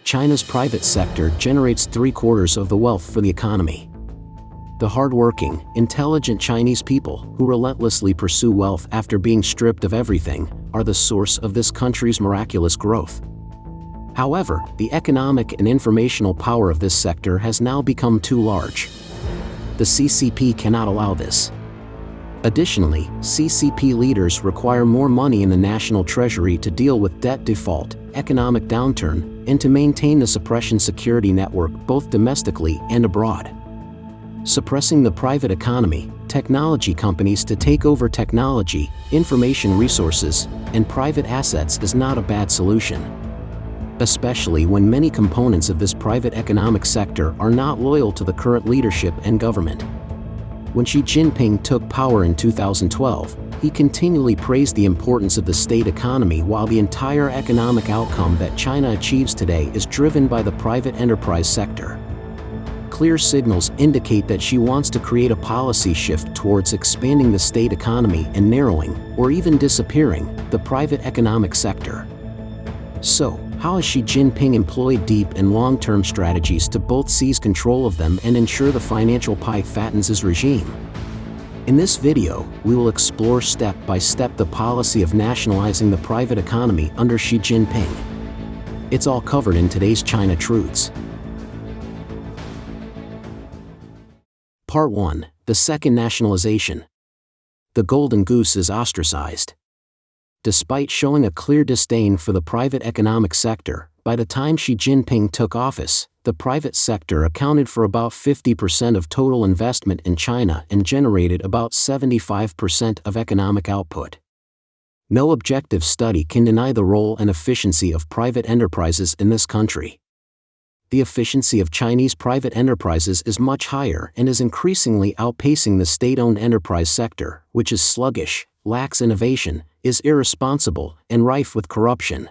China's private sector generates 3/4 of the wealth for the economy. The hardworking, intelligent Chinese people, who relentlessly pursue wealth after being stripped of everything, are the source of this country's miraculous growth. However, the economic and informational power of this sector has now become too large. The CCP cannot allow this. Additionally, CCP leaders require more money in the national treasury to deal with debt default, economic downturn, and to maintain the suppression security network both domestically and abroad. Suppressing the private economy, technology companies to take over technology, information resources, and private assets is not a bad solution. Especially when many components of this private economic sector are not loyal to the current leadership and government. When Xi Jinping took power in 2012, he continually praised the importance of the state economy, while the entire economic outcome that China achieves today is driven by the private enterprise sector. Clear signals indicate that she wants to create a policy shift towards expanding the state economy and narrowing, or even disappearing, the private economic sector. So, how has Xi Jinping employed deep and long-term strategies to both seize control of them and ensure the financial pie fattens his regime? In this video, we will explore step by step the policy of nationalizing the private economy under Xi Jinping. It's all covered in today's China Truths. Part 1. The second nationalization. The golden goose is ostracized. Despite showing a clear disdain for the private economic sector, by the time Xi Jinping took office, the private sector accounted for about 50% of total investment in China and generated about 75% of economic output. No objective study can deny the role and efficiency of private enterprises in this country. The efficiency of Chinese private enterprises is much higher and is increasingly outpacing the state-owned enterprise sector, which is sluggish, lacks innovation, is irresponsible, and rife with corruption.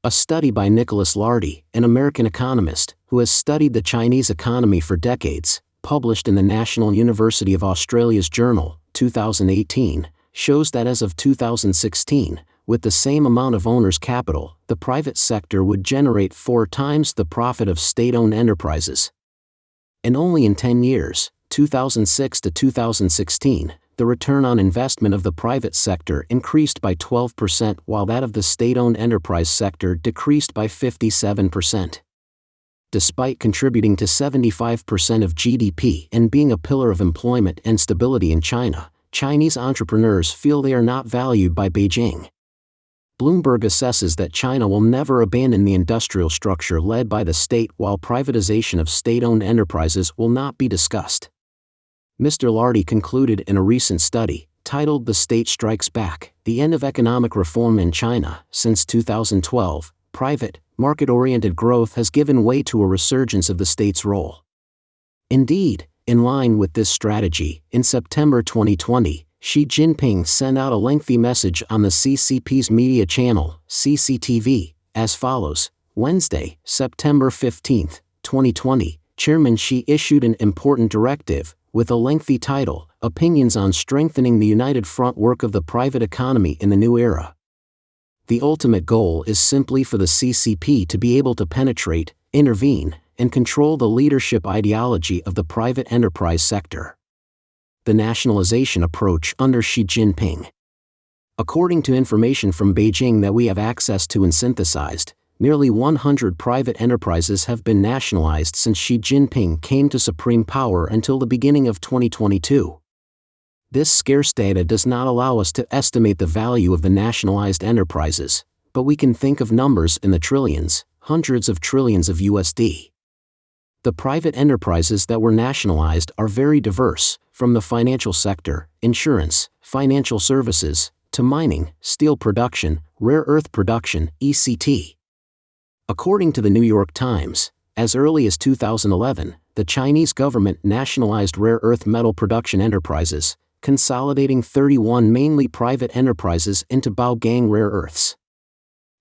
A study by Nicholas Lardy, an American economist, who has studied the Chinese economy for decades, published in the National University of Australia's Journal, 2018, shows that as of 2016, with the same amount of owner's capital, the private sector would generate 4 times the profit of state-owned enterprises. And only in 10 years, 2006 to 2016, the return on investment of the private sector increased by 12%, while that of the state-owned enterprise sector decreased by 57%. Despite contributing to 75% of GDP and being a pillar of employment and stability in China, Chinese entrepreneurs feel they are not valued by Beijing. Bloomberg assesses that China will never abandon the industrial structure led by the state, while privatization of state-owned enterprises will not be discussed. Mr. Lardy concluded in a recent study, titled "The State Strikes Back: The End of Economic Reform in China." Since 2012, private, market-oriented growth has given way to a resurgence of the state's role. Indeed, in line with this strategy, in September 2020, Xi Jinping sent out a lengthy message on the CCP's media channel, CCTV, as follows. Wednesday, September 15, 2020, Chairman Xi issued an important directive, with a lengthy title, Opinions on Strengthening the United Front Work of the Private Economy in the New Era. The ultimate goal is simply for the CCP to be able to penetrate, intervene, and control the leadership ideology of the private enterprise sector. The nationalization approach under Xi Jinping. According to information from Beijing that we have access to and synthesized, nearly 100 private enterprises have been nationalized since Xi Jinping came to supreme power until the beginning of 2022. This scarce data does not allow us to estimate the value of the nationalized enterprises, but we can think of numbers in the trillions, hundreds of trillions of USD. The private enterprises that were nationalized are very diverse, from the financial sector, insurance, financial services, to mining, steel production, rare earth production, etc. According to the New York Times, as early as 2011, the Chinese government nationalized rare earth metal production enterprises, consolidating 31 mainly private enterprises into Baogang Rare Earths.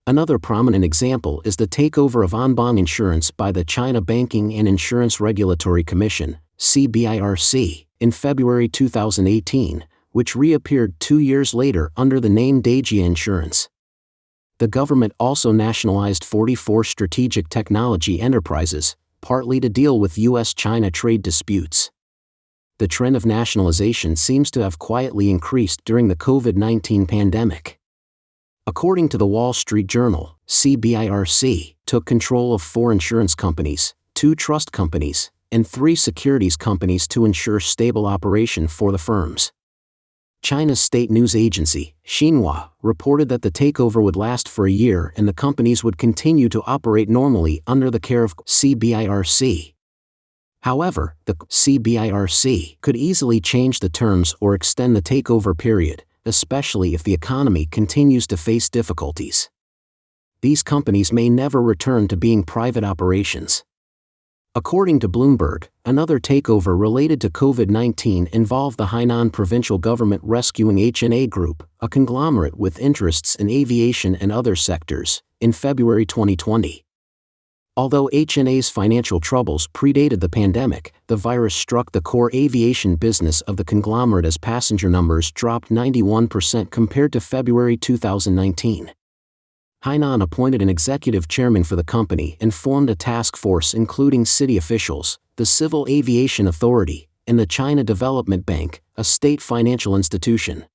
Another prominent example is the takeover of Anbang Insurance by the China Banking and Insurance Regulatory Commission, CBIRC, in February 2018, which reappeared 2 years later under the name Dejia Insurance. The government also nationalized 44 strategic technology enterprises, partly to deal with U.S.-China trade disputes. The trend of nationalization seems to have quietly increased during the COVID-19 pandemic. According to the Wall Street Journal, CBIRC took control of 4 insurance companies, 2 trust companies, and 3 securities companies to ensure stable operation for the firms. China's state news agency, Xinhua, reported that the takeover would last for a year and the companies would continue to operate normally under the care of CBIRC. However, the CBIRC could easily change the terms or extend the takeover period, especially if the economy continues to face difficulties. These companies may never return to being private operations. According to Bloomberg, another takeover related to COVID-19 involved the Hainan provincial government rescuing HNA Group, a conglomerate with interests in aviation and other sectors, in February 2020. Although HNA's financial troubles predated the pandemic, the virus struck the core aviation business of the conglomerate as passenger numbers dropped 91% compared to February 2019. Hainan appointed an executive chairman for the company and formed a task force including city officials, the Civil Aviation Authority, and the China Development Bank, a state financial institution.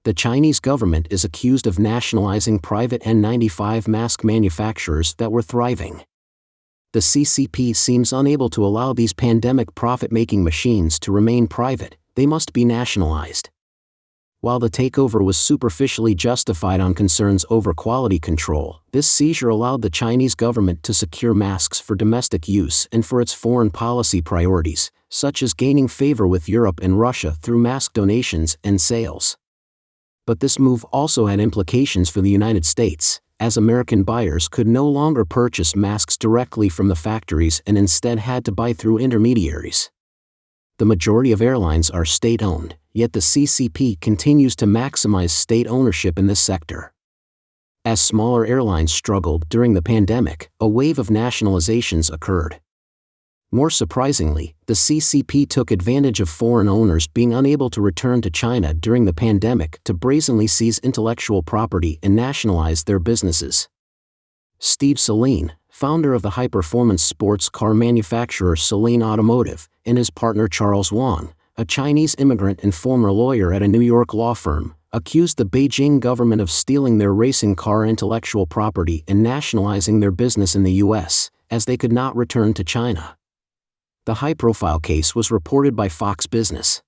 The Chinese government is accused of nationalizing private N95 mask manufacturers that were thriving. The CCP seems unable to allow these pandemic profit-making machines to remain private, they must be nationalized. While the takeover was superficially justified on concerns over quality control, this seizure allowed the Chinese government to secure masks for domestic use and for its foreign policy priorities, such as gaining favor with Europe and Russia through mask donations and sales. But this move also had implications for the United States, as American buyers could no longer purchase masks directly from the factories and instead had to buy through intermediaries. The majority of airlines are state-owned, yet the CCP continues to maximize state ownership in this sector. As smaller airlines struggled during the pandemic, a wave of nationalizations occurred. More surprisingly, the CCP took advantage of foreign owners being unable to return to China during the pandemic to brazenly seize intellectual property and nationalize their businesses. Steve Saleen, founder of the high-performance sports car manufacturer Saleen Automotive, and his partner Charles Wang, a Chinese immigrant and former lawyer at a New York law firm, accused the Beijing government of stealing their racing car intellectual property and nationalizing their business in the U.S., as they could not return to China. The high-profile case was reported by Fox Business.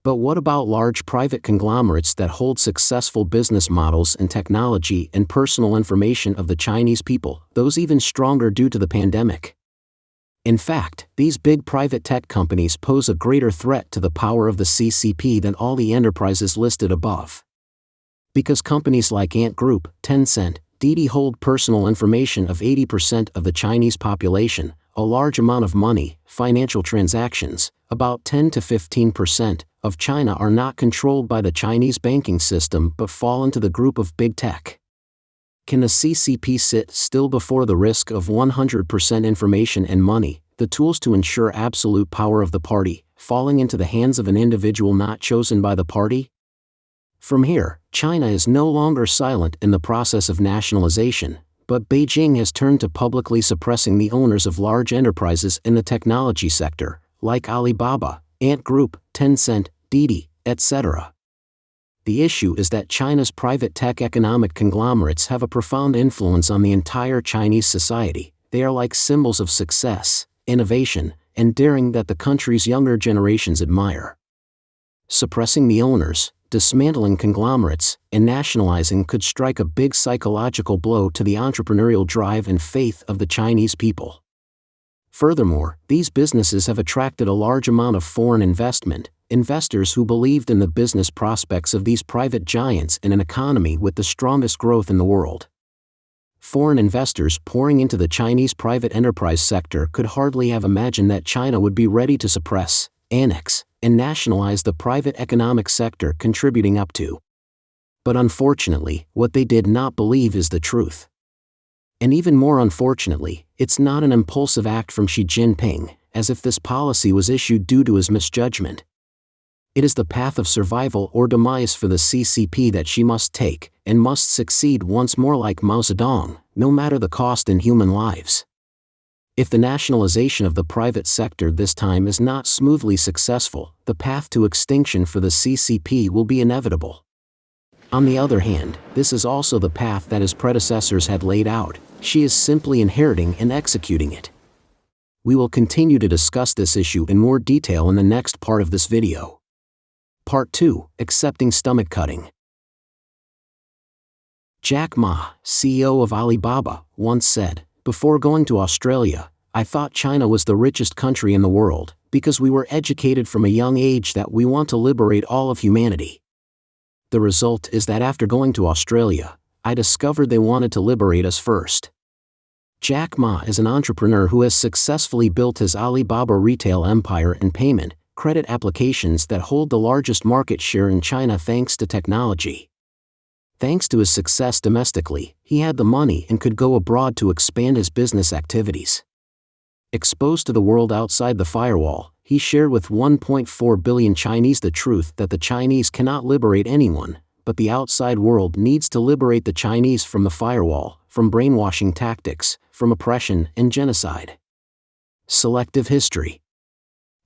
But what about large private conglomerates that hold successful business models and technology and personal information of the Chinese people, those even stronger due to the pandemic? In fact, these big private tech companies pose a greater threat to the power of the CCP than all the enterprises listed above. Because companies like Ant Group, Tencent, Didi hold personal information of 80% of the Chinese population, a large amount of money, financial transactions, about 10 to 15%, of China are not controlled by the Chinese banking system but fall into the group of big tech. Can the CCP sit still before the risk of 100% information and money, the tools to ensure absolute power of the party, falling into the hands of an individual not chosen by the party? From here, China is no longer silent in the process of nationalization, but Beijing has turned to publicly suppressing the owners of large enterprises in the technology sector, like Alibaba, Ant Group, Tencent, Didi, etc. The issue is that China's private tech economic conglomerates have a profound influence on the entire Chinese society. They are like symbols of success, innovation, and daring that the country's younger generations admire. Suppressing the owners, dismantling conglomerates, and nationalizing could strike a big psychological blow to the entrepreneurial drive and faith of the Chinese people. Furthermore, these businesses have attracted a large amount of foreign investment, investors who believed in the business prospects of these private giants in an economy with the strongest growth in the world. Foreign investors pouring into the Chinese private enterprise sector could hardly have imagined that China would be ready to suppress, annex, and nationalize the private economic sector contributing up to. But unfortunately, what they did not believe is the truth. And even more unfortunately, it's not an impulsive act from Xi Jinping, as if this policy was issued due to his misjudgment. It is the path of survival or demise for the CCP that she must take, and must succeed once more like Mao Zedong, no matter the cost in human lives. If the nationalization of the private sector this time is not smoothly successful, the path to extinction for the CCP will be inevitable. On the other hand, this is also the path that his predecessors had laid out. She is simply inheriting and executing it. We will continue to discuss this issue in more detail in the next part of this video. Part 2, Accepting Stomach Cutting. Jack Ma, CEO of Alibaba, once said, "Before going to Australia, I thought China was the richest country in the world, because we were educated from a young age that we want to liberate all of humanity. The result is that after going to Australia, I discovered they wanted to liberate us first." Jack Ma is an entrepreneur who has successfully built his Alibaba retail empire in payment, credit applications that hold the largest market share in China thanks to technology. Thanks to his success domestically, he had the money and could go abroad to expand his business activities. Exposed to the world outside the firewall, he shared with 1.4 billion Chinese the truth that the Chinese cannot liberate anyone, but the outside world needs to liberate the Chinese from the firewall, from brainwashing tactics, from oppression and genocide. Selective history.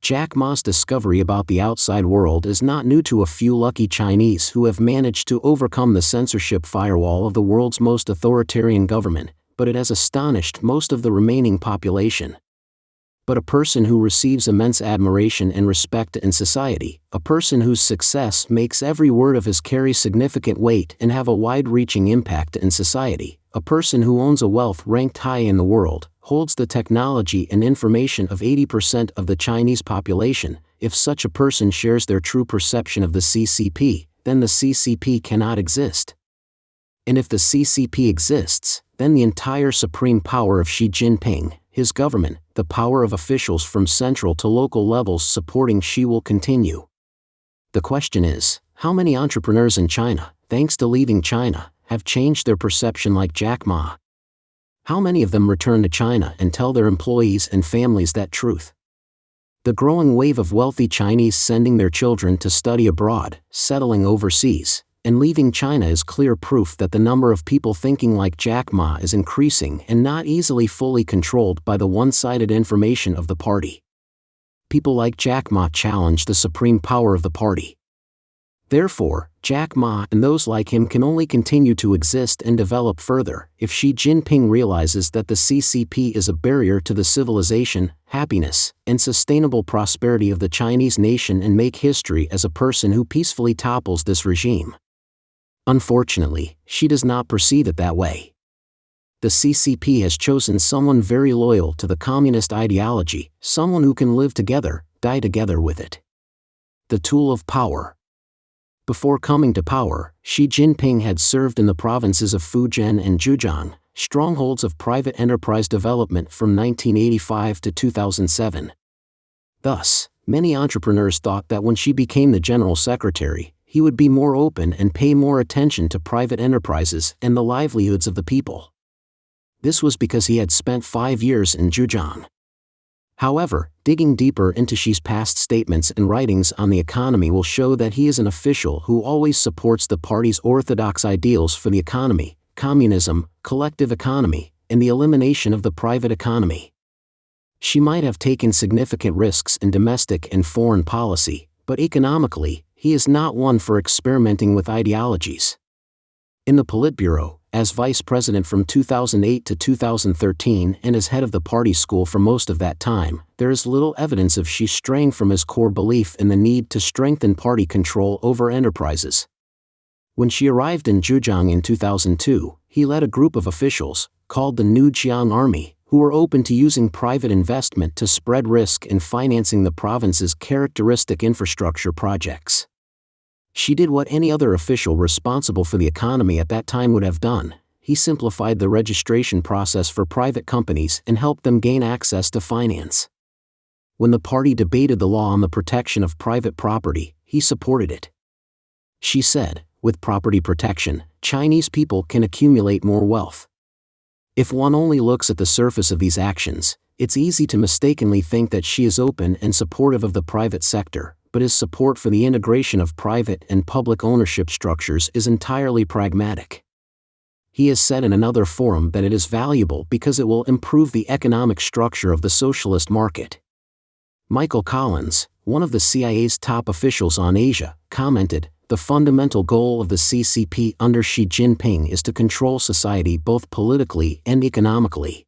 Jack Ma's discovery about the outside world is not new to a few lucky Chinese who have managed to overcome the censorship firewall of the world's most authoritarian government, but it has astonished most of the remaining population. But a person who receives immense admiration and respect in society, a person whose success makes every word of his carry significant weight and have a wide-reaching impact in society, a person who owns a wealth ranked high in the world, holds the technology and information of 80% of the Chinese population. If such a person shares their true perception of the CCP, then the CCP cannot exist. And if the CCP exists, then the entire supreme power of Xi Jinping, his government, the power of officials from central to local levels supporting Xi will continue. The question is, how many entrepreneurs in China, thanks to leaving China, have changed their perception like Jack Ma? How many of them return to China and tell their employees and families that truth? The growing wave of wealthy Chinese sending their children to study abroad, settling overseas, and leaving China is clear proof that the number of people thinking like Jack Ma is increasing and not easily fully controlled by the one-sided information of the party. People like Jack Ma challenge the supreme power of the party. Therefore, Jack Ma and those like him can only continue to exist and develop further if Xi Jinping realizes that the CCP is a barrier to the civilization, happiness, and sustainable prosperity of the Chinese nation and make history as a person who peacefully topples this regime. Unfortunately, Xi does not perceive it that way. The CCP has chosen someone very loyal to the communist ideology, someone who can live together, die together with it. The tool of power. Before coming to power, Xi Jinping had served in the provinces of Fujian and Zhejiang, strongholds of private enterprise development from 1985 to 2007. Thus, many entrepreneurs thought that when Xi became the general secretary, he would be more open and pay more attention to private enterprises and the livelihoods of the people. This was because he had spent 5 years in Zhejiang. However, digging deeper into Xi's past statements and writings on the economy will show that he is an official who always supports the party's orthodox ideals for the economy, communism, collective economy, and the elimination of the private economy. Xi might have taken significant risks in domestic and foreign policy, but economically, he is not one for experimenting with ideologies. In the Politburo, as vice president from 2008 to 2013 and as head of the party school for most of that time, there is little evidence of Xi straying from his core belief in the need to strengthen party control over enterprises. When Xi arrived in Zhejiang in 2002, he led a group of officials, called the New Jiang Army, who were open to using private investment to spread risk in financing the province's characteristic infrastructure projects. Xi did what any other official responsible for the economy at that time would have done. He simplified the registration process for private companies and helped them gain access to finance. When the party debated the law on the protection of private property, he supported it. Xi said, with property protection, Chinese people can accumulate more wealth. If one only looks at the surface of these actions, it's easy to mistakenly think that Xi is open and supportive of the private sector, but his support for the integration of private and public ownership structures is entirely pragmatic. He has said in another forum that it is valuable because it will improve the economic structure of the socialist market. Michael Collins, one of the CIA's top officials on Asia, commented, "The fundamental goal of the CCP under Xi Jinping is to control society both politically and economically.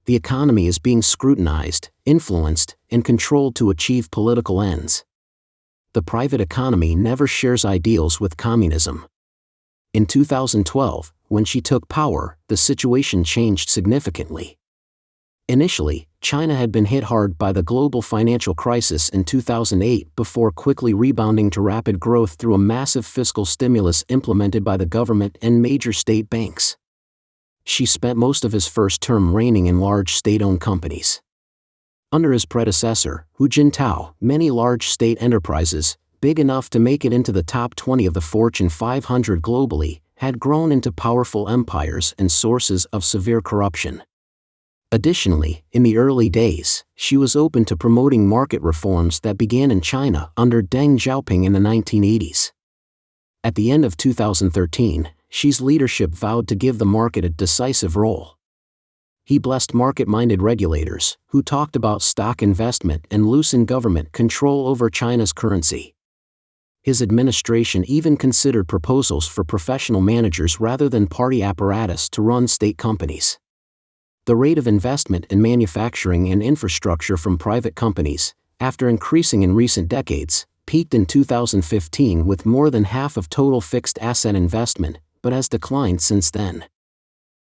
The economy is being scrutinized, influenced, and controlled to achieve political ends. The private economy never shares ideals with communism." In 2012, when she took power, the situation changed significantly. Initially, China had been hit hard by the global financial crisis in 2008 before quickly rebounding to rapid growth through a massive fiscal stimulus implemented by the government and major state banks. Xi spent most of his first term reigning in large state-owned companies. Under his predecessor, Hu Jintao, many large state enterprises, big enough to make it into the top 20 of the Fortune 500 globally, had grown into powerful empires and sources of severe corruption. Additionally, in the early days, she was open to promoting market reforms that began in China under Deng Xiaoping in the 1980s. At the end of 2013, Xi's leadership vowed to give the market a decisive role. He blessed market-minded regulators, who talked about stock investment and loosen government control over China's currency. His administration even considered proposals for professional managers rather than party apparatus to run state companies. The rate of investment in manufacturing and infrastructure from private companies, after increasing in recent decades, peaked in 2015 with more than half of total fixed asset investment, but has declined since then.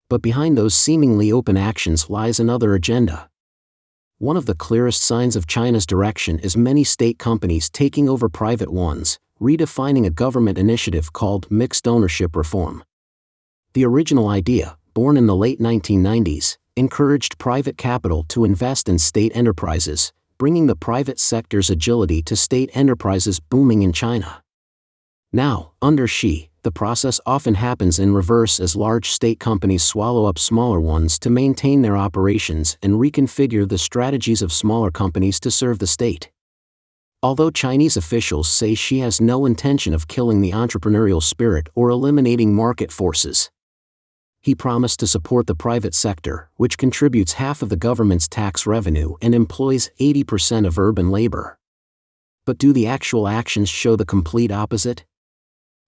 But behind those seemingly open actions lies another agenda. One of the clearest signs of China's direction is many state companies taking over private ones, redefining a government initiative called mixed ownership reform. The original idea, born in the late 1990s, encouraged private capital to invest in state enterprises, bringing the private sector's agility to state enterprises booming in China. Now, under Xi, the process often happens in reverse as large state companies swallow up smaller ones to maintain their operations and reconfigure the strategies of smaller companies to serve the state. Although Chinese officials say Xi has no intention of killing the entrepreneurial spirit or eliminating market forces, he promised to support the private sector, which contributes half of the government's tax revenue and employs 80% of urban labor. But do the actual actions show the complete opposite?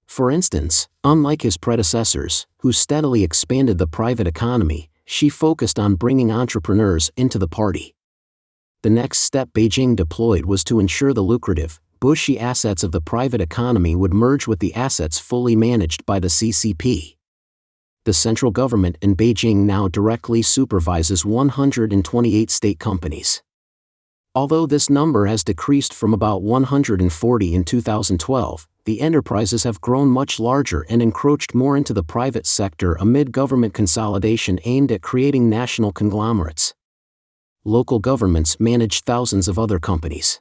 For instance, unlike his predecessors, who steadily expanded the private economy, Xi focused on bringing entrepreneurs into the party. The next step Beijing deployed was to ensure the lucrative, bushy assets of the private economy would merge with the assets fully managed by the CCP. The central government in Beijing now directly supervises 128 state companies. Although this number has decreased from about 140 in 2012, the enterprises have grown much larger and encroached more into the private sector amid government consolidation aimed at creating national conglomerates. Local governments manage thousands of other companies,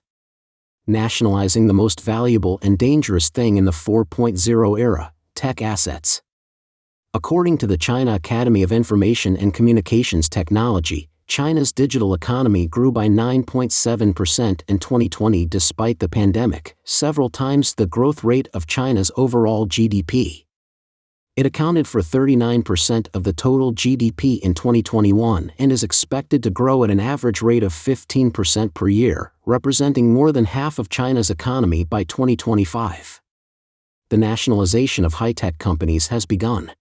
nationalizing the most valuable and dangerous thing in the 4.0 era, tech assets. According to the China Academy of Information and Communications Technology, China's digital economy grew by 9.7% in 2020 despite the pandemic, several times the growth rate of China's overall GDP. It accounted for 39% of the total GDP in 2021 and is expected to grow at an average rate of 15% per year, representing more than half of China's economy by 2025. The nationalization of high-tech companies has begun.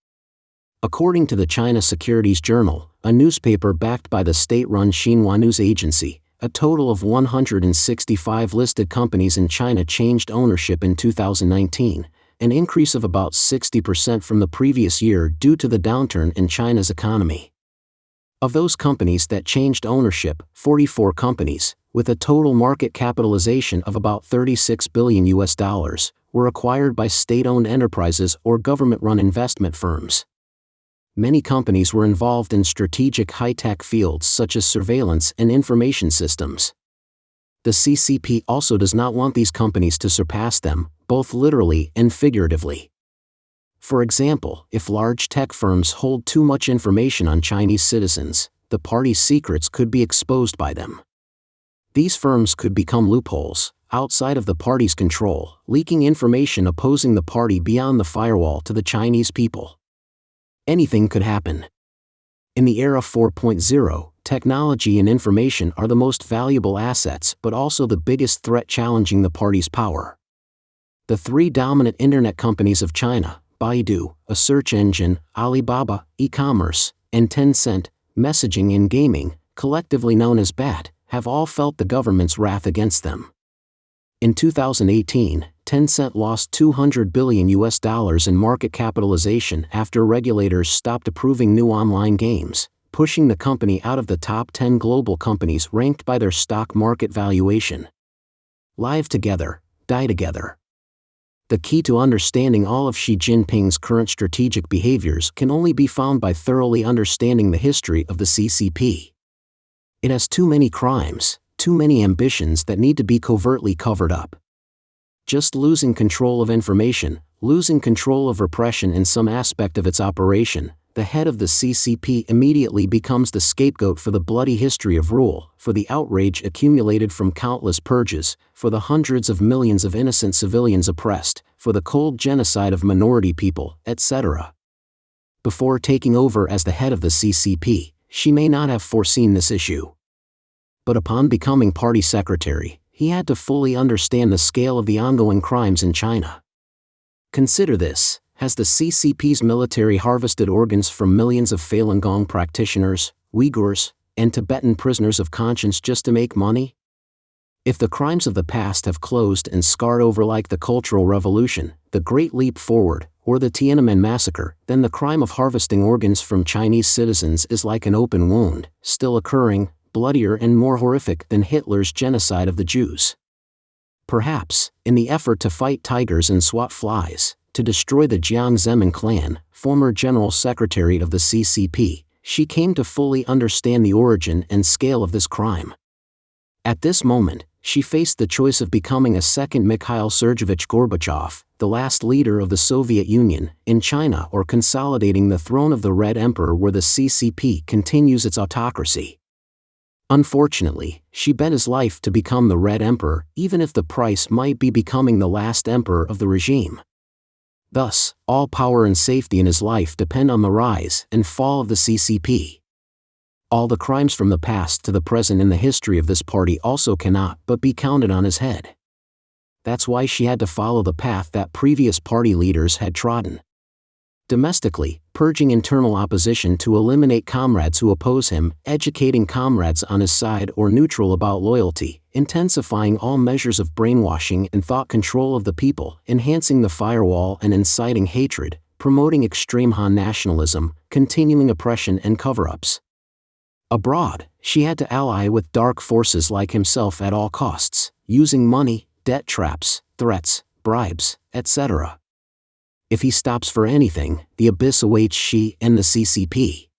According to the China Securities Journal, a newspaper backed by the state-run Xinhua News Agency, a total of 165 listed companies in China changed ownership in 2019, an increase of about 60% from the previous year due to the downturn in China's economy. Of those companies that changed ownership, 44 companies, with a total market capitalization of about $36 billion, were acquired by state-owned enterprises or government-run investment firms. Many companies were involved in strategic high-tech fields such as surveillance and information systems. The CCP also does not want these companies to surpass them, both literally and figuratively. For example, if large tech firms hold too much information on Chinese citizens, the party's secrets could be exposed by them. These firms could become loopholes, outside of the party's control, leaking information opposing the party beyond the firewall to the Chinese people. Anything could happen. In the era 4.0, technology and information are the most valuable assets but also the biggest threat challenging the party's power. The three dominant internet companies of China, Baidu, a search engine, Alibaba, e-commerce, and Tencent, messaging and gaming, collectively known as BAT, have all felt the government's wrath against them. In 2018, Tencent lost $200 billion in market capitalization after regulators stopped approving new online games, pushing the company out of the top 10 global companies ranked by their stock market valuation. Live together, die together. The key to understanding all of Xi Jinping's current strategic behaviors can only be found by thoroughly understanding the history of the CCP. It has too many crimes, too many ambitions that need to be covertly covered up. Just losing control of information, losing control of repression in some aspect of its operation, the head of the CCP immediately becomes the scapegoat for the bloody history of rule, for the outrage accumulated from countless purges, for the hundreds of millions of innocent civilians oppressed, for the cold genocide of minority people, etc. Before taking over as the head of the CCP, she may not have foreseen this issue. But upon becoming party secretary, he had to fully understand the scale of the ongoing crimes in China. Consider this: has the CCP's military harvested organs from millions of Falun Gong practitioners, Uyghurs, and Tibetan prisoners of conscience just to make money? If the crimes of the past have closed and scarred over like the Cultural Revolution, the Great Leap Forward, or the Tiananmen Massacre, then the crime of harvesting organs from Chinese citizens is like an open wound, still occurring, bloodier and more horrific than Hitler's genocide of the Jews. Perhaps, in the effort to fight tigers and swat flies, to destroy the Jiang Zemin clan, former General Secretary of the CCP, she came to fully understand the origin and scale of this crime. At this moment, she faced the choice of becoming a second Mikhail Sergeyevich Gorbachev, the last leader of the Soviet Union, in China, or consolidating the throne of the Red Emperor where the CCP continues its autocracy. Unfortunately, she bet his life to become the Red Emperor, even if the price might be becoming the last emperor of the regime. Thus, all power and safety in his life depend on the rise and fall of the CCP. All the crimes from the past to the present in the history of this party also cannot but be counted on his head. That's why she had to follow the path that previous party leaders had trodden. Domestically, purging internal opposition to eliminate comrades who oppose him, educating comrades on his side or neutral about loyalty, intensifying all measures of brainwashing and thought control of the people, enhancing the firewall and inciting hatred, promoting extreme Han nationalism, continuing oppression and cover-ups. Abroad, she had to ally with dark forces like himself at all costs, using money, debt traps, threats, bribes, etc. If he stops for anything, the abyss awaits she and the CCP.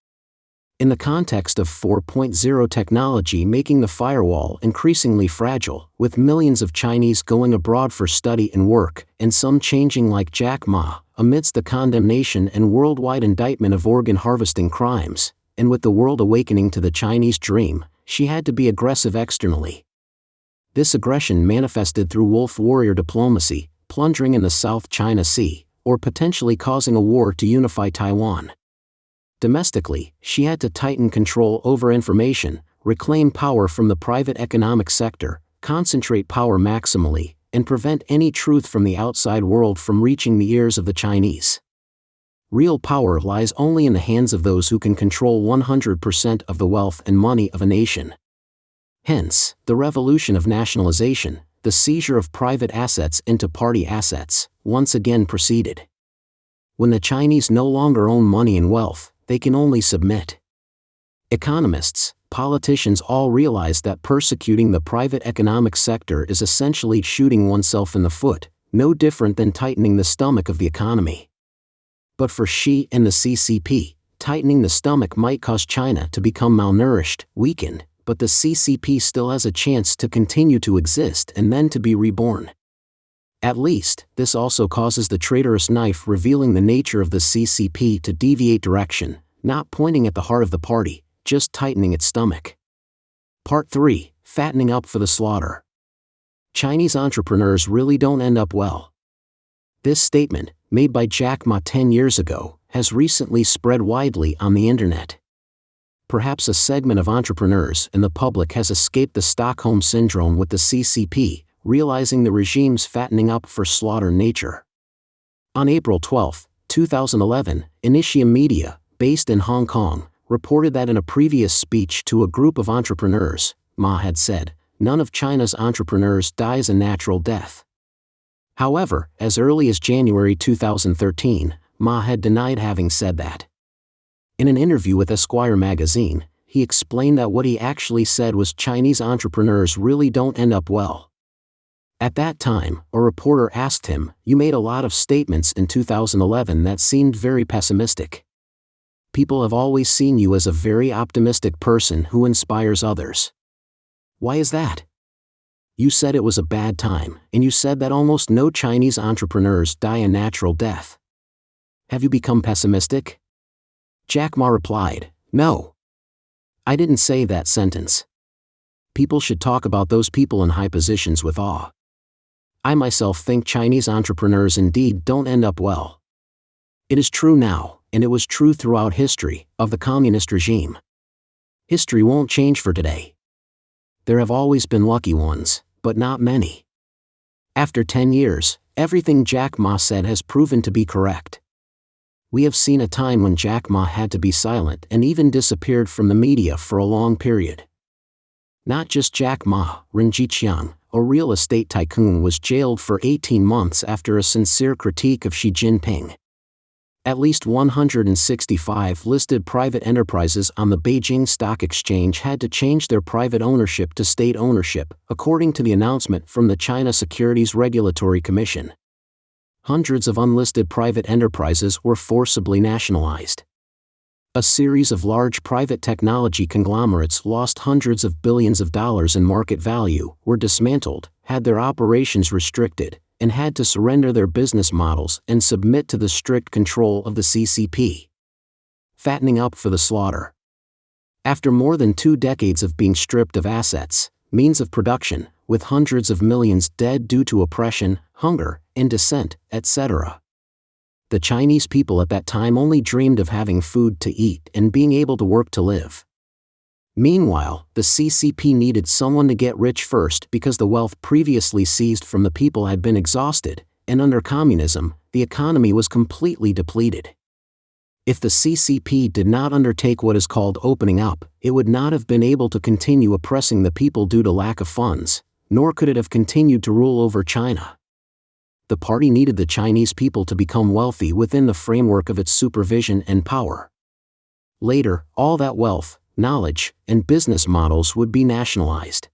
In the context of 4.0 technology making the firewall increasingly fragile, with millions of Chinese going abroad for study and work, and some changing like Jack Ma, amidst the condemnation and worldwide indictment of organ harvesting crimes, and with the world awakening to the Chinese dream, she had to be aggressive externally. This aggression manifested through wolf warrior diplomacy, plundering in the South China Sea, or potentially causing a war to unify Taiwan. Domestically, she had to tighten control over information, reclaim power from the private economic sector, concentrate power maximally, and prevent any truth from the outside world from reaching the ears of the Chinese. Real power lies only in the hands of those who can control 100% of the wealth and money of a nation. Hence, the revolution of nationalization, the seizure of private assets into party assets, once again proceeded. When the Chinese no longer own money and wealth, they can only submit. Economists, politicians all realize that persecuting the private economic sector is essentially shooting oneself in the foot, no different than tightening the stomach of the economy. But for Xi and the CCP, tightening the stomach might cause China to become malnourished, weakened, but the CCP still has a chance to continue to exist and then to be reborn. At least, this also causes the traitorous knife revealing the nature of the CCP to deviate direction, not pointing at the heart of the party, just tightening its stomach. Part 3, Fattening Up for the Slaughter. Chinese entrepreneurs really don't end up well. This statement, made by Jack Ma 10 years ago, has recently spread widely on the internet. Perhaps a segment of entrepreneurs and the public has escaped the Stockholm Syndrome with the CCP, realizing the regime's fattening up for slaughter nature. On April 12, 2011, Initium Media, based in Hong Kong, reported that in a previous speech to a group of entrepreneurs, Ma had said, "None of China's entrepreneurs dies a natural death." However, as early as January 2013, Ma had denied having said that. In an interview with Esquire magazine, he explained that what he actually said was Chinese entrepreneurs really don't end up well. At that time, a reporter asked him, "You made a lot of statements in 2011 that seemed very pessimistic. People have always seen you as a very optimistic person who inspires others. Why is that? You said it was a bad time, and you said that almost no Chinese entrepreneurs die a natural death. Have you become pessimistic?" Jack Ma replied, "No. I didn't say that sentence. People should talk about those people in high positions with awe. I myself think Chinese entrepreneurs indeed don't end up well. It is true now, and it was true throughout history, of the communist regime. History won't change for today. There have always been lucky ones, but not many." After 10 years, everything Jack Ma said has proven to be correct. We have seen a time when Jack Ma had to be silent and even disappeared from the media for a long period. Not just Jack Ma, Ren Jiqiang, a real estate tycoon, was jailed for 18 months after a sincere critique of Xi Jinping. At least 165 listed private enterprises on the Beijing Stock Exchange had to change their private ownership to state ownership, according to the announcement from the China Securities Regulatory Commission. Hundreds of unlisted private enterprises were forcibly nationalized. A series of large private technology conglomerates lost hundreds of billions of dollars in market value, were dismantled, had their operations restricted, and had to surrender their business models and submit to the strict control of the CCP. Fattening up for the slaughter. After more than 2 decades of being stripped of assets, means of production, with hundreds of millions dead due to oppression, hunger, and dissent, etc. The Chinese people at that time only dreamed of having food to eat and being able to work to live. Meanwhile, the CCP needed someone to get rich first because the wealth previously seized from the people had been exhausted, and under communism, the economy was completely depleted. If the CCP did not undertake what is called opening up, it would not have been able to continue oppressing the people due to lack of funds, nor could it have continued to rule over China. The party needed the Chinese people to become wealthy within the framework of its supervision and power. Later, all that wealth, knowledge, and business models would be nationalized.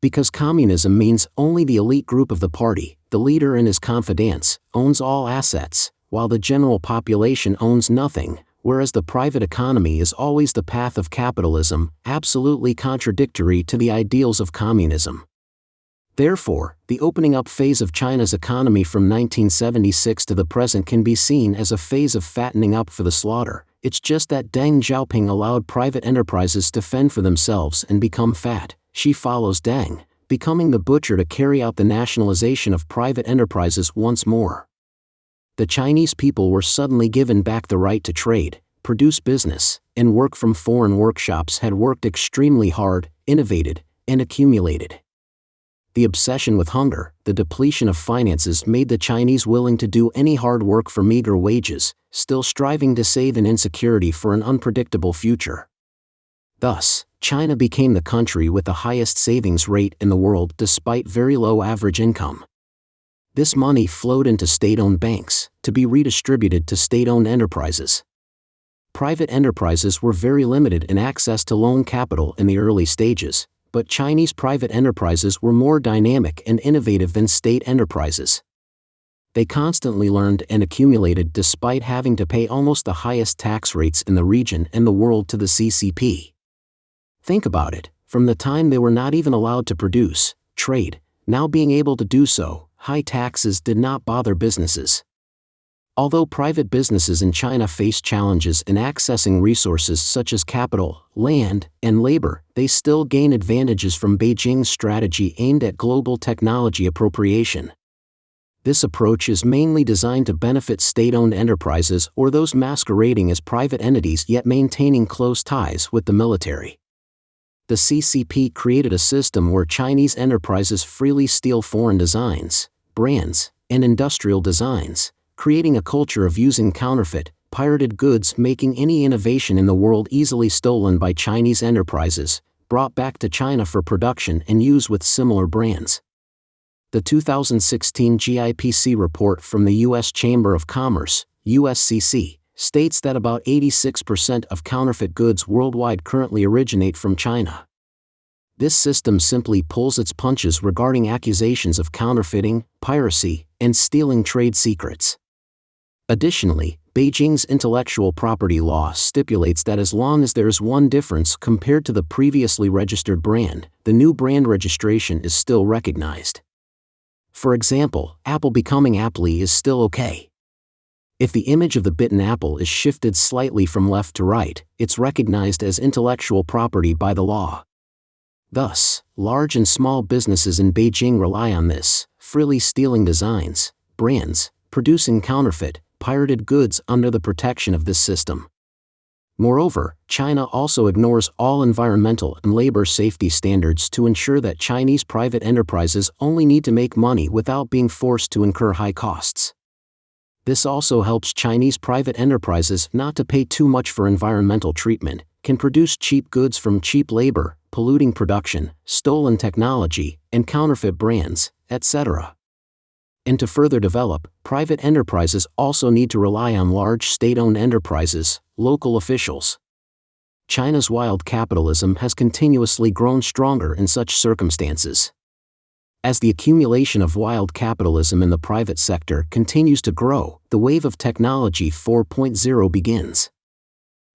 Because communism means only the elite group of the party, the leader and his confidants, owns all assets, while the general population owns nothing, whereas the private economy is always the path of capitalism, absolutely contradictory to the ideals of communism. Therefore, the opening up phase of China's economy from 1976 to the present can be seen as a phase of fattening up for the slaughter. It's just that Deng Xiaoping allowed private enterprises to fend for themselves and become fat. Xi follows Deng, becoming the butcher to carry out the nationalization of private enterprises once more. The Chinese people were suddenly given back the right to trade, produce business, and work from foreign workshops had worked extremely hard, innovated, and accumulated. The obsession with hunger, the depletion of finances made the Chinese willing to do any hard work for meager wages, still striving to save in insecurity for an unpredictable future. Thus, China became the country with the highest savings rate in the world despite very low average income. This money flowed into state-owned banks, to be redistributed to state-owned enterprises. Private enterprises were very limited in access to loan capital in the early stages, but Chinese private enterprises were more dynamic and innovative than state enterprises. They constantly learned and accumulated despite having to pay almost the highest tax rates in the region and the world to the CCP. Think about it, from the time they were not even allowed to produce, trade, now being able to do so, high taxes did not bother businesses. Although private businesses in China face challenges in accessing resources such as capital, land, and labor, they still gain advantages from Beijing's strategy aimed at global technology appropriation. This approach is mainly designed to benefit state-owned enterprises or those masquerading as private entities yet maintaining close ties with the military. The CCP created a system where Chinese enterprises freely steal foreign designs, brands, and industrial designs, creating a culture of using counterfeit, pirated goods, making any innovation in the world easily stolen by Chinese enterprises, brought back to China for production and use with similar brands. The 2016 GIPC report from the U.S. Chamber of Commerce, USCC, states that about 86% of counterfeit goods worldwide currently originate from China. This system simply pulls its punches regarding accusations of counterfeiting, piracy, and stealing trade secrets. Additionally, Beijing's intellectual property law stipulates that as long as there is one difference compared to the previously registered brand, the new brand registration is still recognized. For example, Apple becoming Apple is still okay. If the image of the bitten apple is shifted slightly from left to right, it's recognized as intellectual property by the law. Thus, large and small businesses in Beijing rely on this, freely stealing designs, brands, producing counterfeit, pirated goods under the protection of this system. Moreover, China also ignores all environmental and labor safety standards to ensure that Chinese private enterprises only need to make money without being forced to incur high costs. This also helps Chinese private enterprises not to pay too much for environmental treatment, can produce cheap goods from cheap labor, polluting production, stolen technology, and counterfeit brands, etc. And to further develop, private enterprises also need to rely on large state-owned enterprises, local officials. China's wild capitalism has continuously grown stronger in such circumstances. As the accumulation of wild capitalism in the private sector continues to grow, the wave of technology 4.0 begins.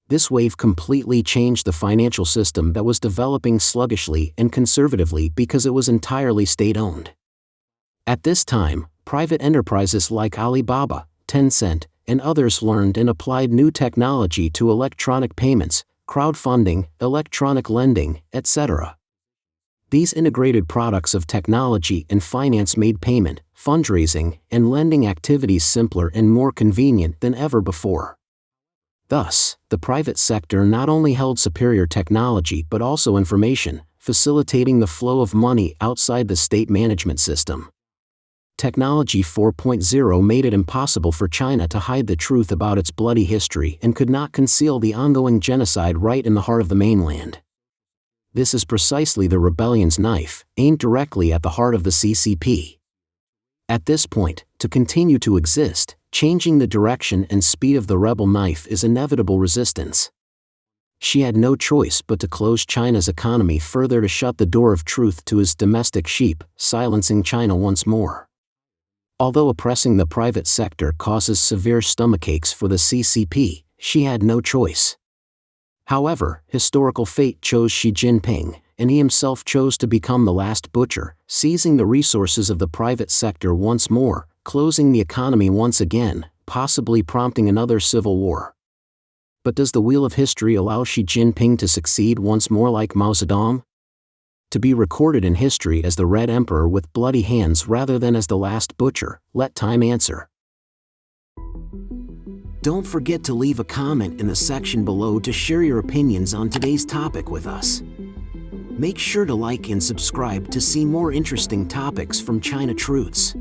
This wave completely changed the financial system that was developing sluggishly and conservatively because it was entirely state-owned. At this time, private enterprises like Alibaba, Tencent, and others learned and applied new technology to electronic payments, crowdfunding, electronic lending, etc. These integrated products of technology and finance made payment, fundraising, and lending activities simpler and more convenient than ever before. Thus, the private sector not only held superior technology but also information, facilitating the flow of money outside the state management system. Technology 4.0 made it impossible for China to hide the truth about its bloody history and could not conceal the ongoing genocide right in the heart of the mainland. This is precisely the rebellion's knife, aimed directly at the heart of the CCP. At this point, to continue to exist, changing the direction and speed of the rebel knife is inevitable resistance. She had no choice but to close China's economy further to shut the door of truth to his domestic sheep, silencing China once more. Although oppressing the private sector causes severe stomachaches for the CCP, she had no choice. However, historical fate chose Xi Jinping, and he himself chose to become the last butcher, seizing the resources of the private sector once more, closing the economy once again, possibly prompting another civil war. But does the wheel of history allow Xi Jinping to succeed once more like Mao Zedong? To be recorded in history as the Red Emperor with bloody hands rather than as the last butcher, let time answer. Don't forget to leave a comment in the section below to share your opinions on today's topic with us. Make sure to like and subscribe to see more interesting topics from China Truths.